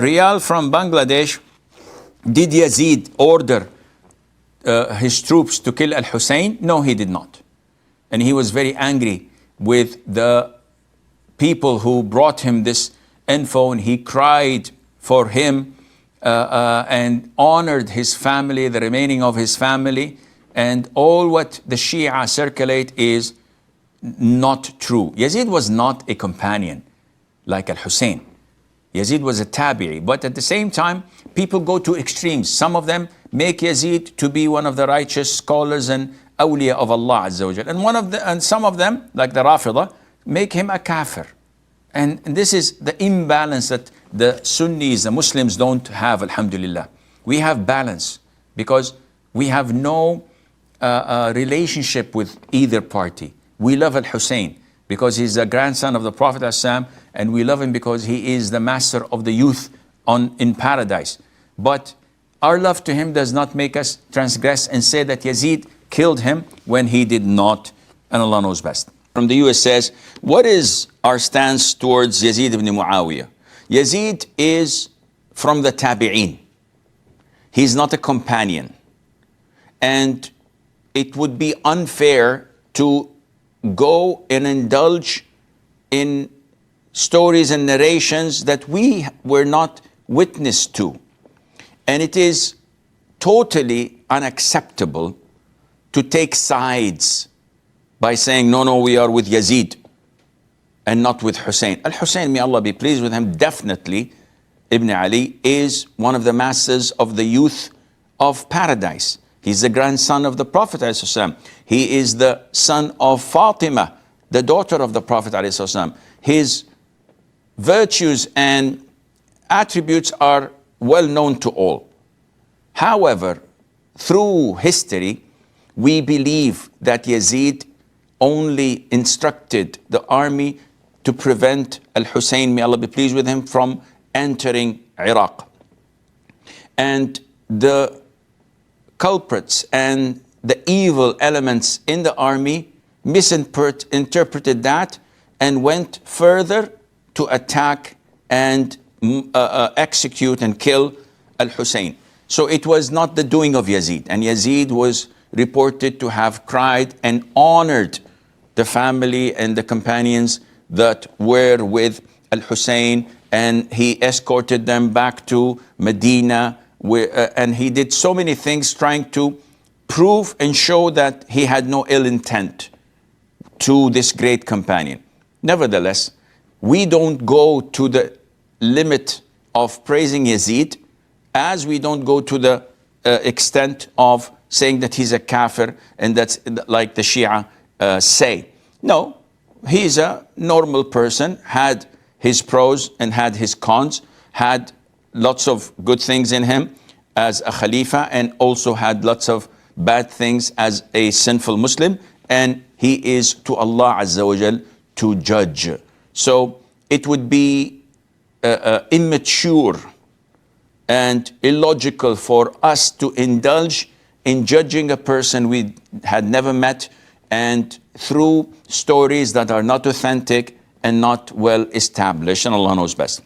Riyal from Bangladesh, did Yazid order his troops to kill Al-Hussein? No, he did not. And he was very angry with the people who brought him this info, and he cried for him and honored his family, the remaining of his family. And all what the Shia circulate is not true. Yazid was not a companion like Al-Hussein. Yazid was a tabi'i, but at the same time, people go to extremes. Some of them make Yazid to be one of the righteous scholars and awliya of Allah Azza wa Jal. And some of them, like the Rafidah, make him a kafir. And this is the imbalance that the Sunnis, the Muslims don't have, alhamdulillah. We have balance because we have no relationship with either party. We love Al-Hussein because he's the grandson of the Prophet ﷺ, and we love him because he is the master of the youth in paradise. But our love to him does not make us transgress and say that Yazid killed him when he did not, and Allah knows best. From the US says, what is our stance towards Yazeed ibn Muawiya? Yazid is from the tabi'een. He's not a companion. And it would be unfair to go and indulge in stories and narrations that we were not witness to. And it is totally unacceptable to take sides by saying, no, we are with Yazid and not with Hussein. Al-Hussein, may Allah be pleased with him, definitely, Ibn Ali is one of the masters of the youth of paradise. He's the grandson of the Prophet ﷺ. He is the son of Fatima, the daughter of the Prophet ﷺ. His virtues and attributes are well known to all. However, through history, we believe that Yazid only instructed the army to prevent Al-Hussein, may Allah be pleased with him, from entering Iraq. And the culprits and the evil elements in the army misinterpreted that and went further to attack and execute and kill Al-Hussein. So it was not the doing of Yazid. And Yazid was reported to have cried and honored the family and the companions that were with Al-Hussein, and he escorted them back to Medina, and he did so many things trying to prove and show that he had no ill intent to this great companion. Nevertheless, we don't go to the limit of praising Yazid, as we don't go to the extent of saying that he's a kafir, and that's like the Shia say. No, he's a normal person, had his pros and had his cons, had lots of good things in him as a Khalifa, and also had lots of bad things as a sinful Muslim, and he is to Allah Azza wa Jal to judge. So it would be immature and illogical for us to indulge in judging a person we had never met, and through stories that are not authentic and not well established, and Allah knows best.